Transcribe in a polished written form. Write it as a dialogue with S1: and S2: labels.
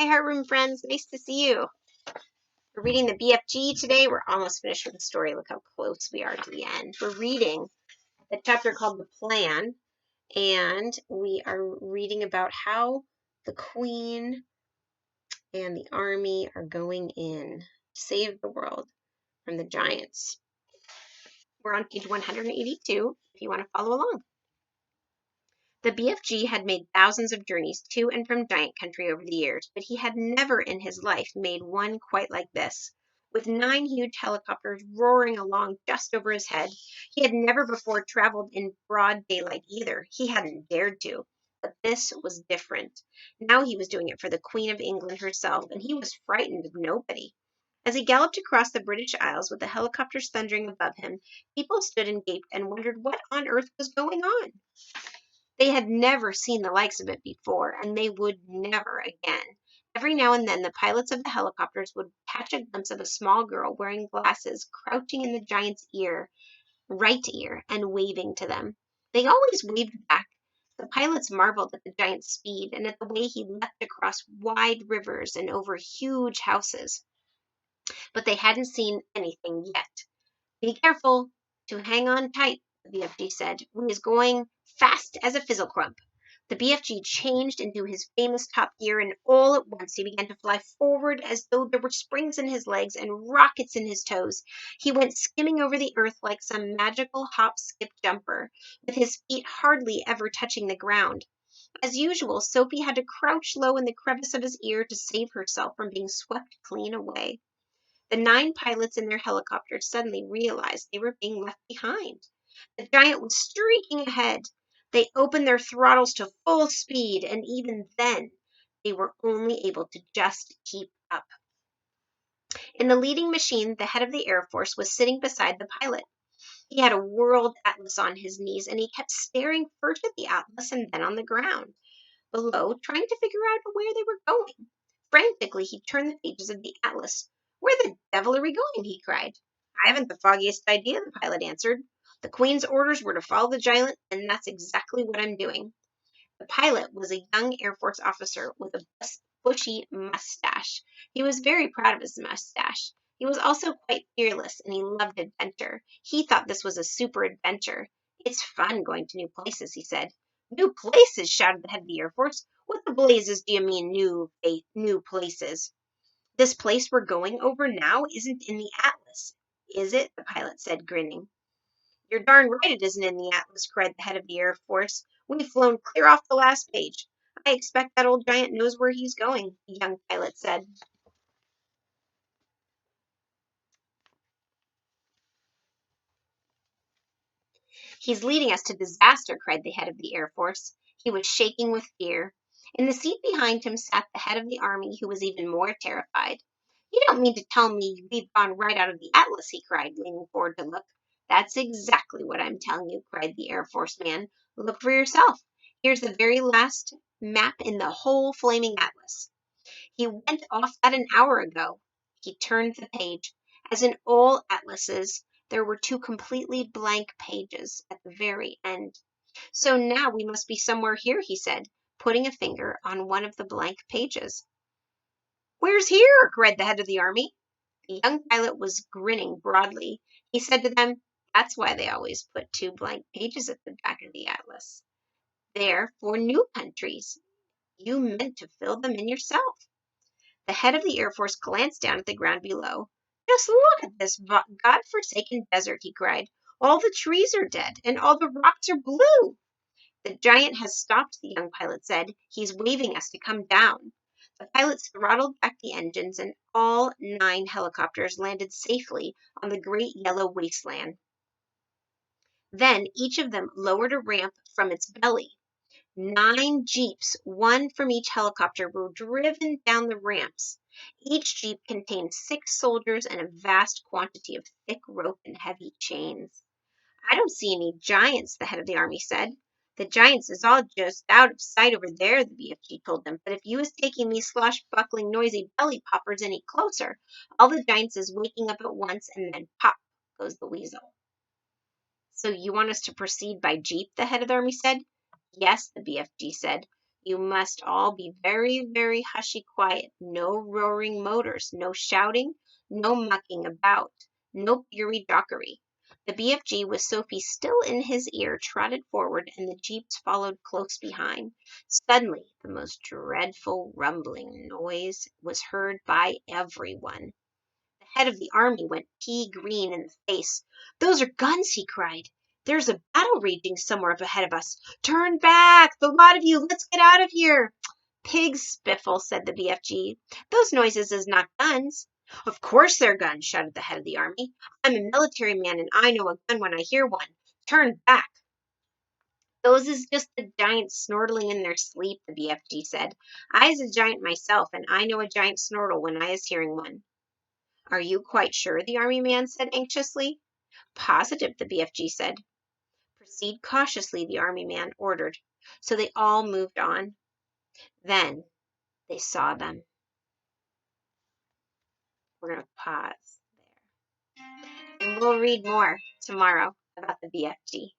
S1: Hi, Heartroom friends. Nice to see you. We're reading the BFG today. We're almost finished with the story. Look how close we are to the end. We're reading a chapter called The Plan, and we are reading about how the Queen and the army are going in to save the world from the giants. We're on page 182 if you want to follow along. The BFG had made thousands of journeys to and from giant country over the years, but he had never in his life made one quite like this. With 9 huge helicopters roaring along just over his head, he had never before traveled in broad daylight either. He hadn't dared to. But this was different. Now he was doing it for the Queen of England herself, and he was frightened of nobody. As he galloped across the British Isles with the helicopters thundering above him, people stood and gaped and wondered what on earth was going on. They had never seen the likes of it before, and they would never again. Every now and then the pilots of the helicopters would catch a glimpse of a small girl wearing glasses crouching in the giant's right ear, and waving to them. They always waved back. The pilots marveled at the giant's speed and at the way he leapt across wide rivers and over huge houses. But they hadn't seen anything yet. Be careful to hang on tight, the BFG said. We is going fast as a fizzle crump. The BFG changed into his famous top gear, and all at once he began to fly forward as though there were springs in his legs and rockets in his toes. He went skimming over the earth like some magical hop-skip-jumper, with his feet hardly ever touching the ground. As usual, Sophie had to crouch low in the crevice of his ear to save herself from being swept clean away. The 9 pilots in their helicopters suddenly realized they were being left behind. The giant was streaking ahead. They opened their throttles to full speed, and even then, they were only able to just keep up. In the leading machine, the head of the Air Force was sitting beside the pilot. He had a world atlas on his knees, and he kept staring first at the atlas and then on the ground below, trying to figure out where they were going. Frantically, he turned the pages of the atlas. Where the devil are we going? He cried. I haven't the foggiest idea, the pilot answered. The Queen's orders were to follow the giant, and that's exactly what I'm doing. The pilot was a young Air Force officer with a bushy mustache. He was very proud of his mustache. He was also quite fearless, and he loved adventure. He thought this was a super adventure. It's fun going to new places, he said. New places, shouted the head of the Air Force. What the blazes do you mean, new places? This place we're going over now isn't in the atlas, is it? The pilot said, grinning. You're darn right it isn't in the atlas, cried the head of the Air Force. We've flown clear off the last page. I expect that old giant knows where he's going, the young pilot said. He's leading us to disaster, cried the head of the Air Force. He was shaking with fear. In the seat behind him sat the head of the army, who was even more terrified. You don't mean to tell me we've gone right out of the atlas, he cried, leaning forward to look. That's exactly what I'm telling you, cried the Air Force man. Look for yourself. Here's the very last map in the whole flaming atlas. He went off that an hour ago. He turned the page. As in all atlases, there were 2 completely blank pages at the very end. So now we must be somewhere here, he said, putting a finger on one of the blank pages. Where's here? Cried the head of the army. The young pilot was grinning broadly. He said to them, That's why they always put 2 blank pages at the back of the atlas. They're for new countries. You meant to fill them in yourself. The head of the Air Force glanced down at the ground below. Just look at this God-forsaken desert, he cried. All the trees are dead, and all the rocks are blue. The giant has stopped, the young pilot said. He's waving us to come down. The pilots throttled back the engines, and all 9 helicopters landed safely on the great yellow wasteland. Then each of them lowered a ramp from its belly. 9 jeeps, one from each helicopter, were driven down the ramps. Each jeep contained 6 soldiers and a vast quantity of thick rope and heavy chains. I don't see any giants, the head of the army said. The giants is all just out of sight over there, the BFG told them. But if you is taking these swashbuckling, noisy belly poppers any closer, all the giants is waking up at once, and then pop goes the weasel. So you want us to proceed by jeep, the head of the army said. Yes, the BFG said. You must all be very, very hushy quiet. No roaring motors, no shouting, no mucking about, no piggery-dockery. The BFG, with Sophie still in his ear, trotted forward, and the jeeps followed close behind. Suddenly, the most dreadful rumbling noise was heard by everyone. The head of the army went pea-green in the face. "Those are guns!" he cried. "There's a battle raging somewhere up ahead of us. Turn back, the lot of you! Let's get out of here!" "Pigs, Spiffle," said the BFG. "Those noises is not guns." "Of course they're guns," shouted the head of the army. "I'm a military man, and I know a gun when I hear one. Turn back." "Those is just the giants snortling in their sleep," the BFG said. "I is a giant myself, and I know a giant snortle when I is hearing one." "Are you quite sure?" the army man said anxiously. "Positive," the BFG said. "Proceed cautiously," the army man ordered. So they all moved on. Then they saw them. We're going to pause there. And we'll read more tomorrow about the BFG.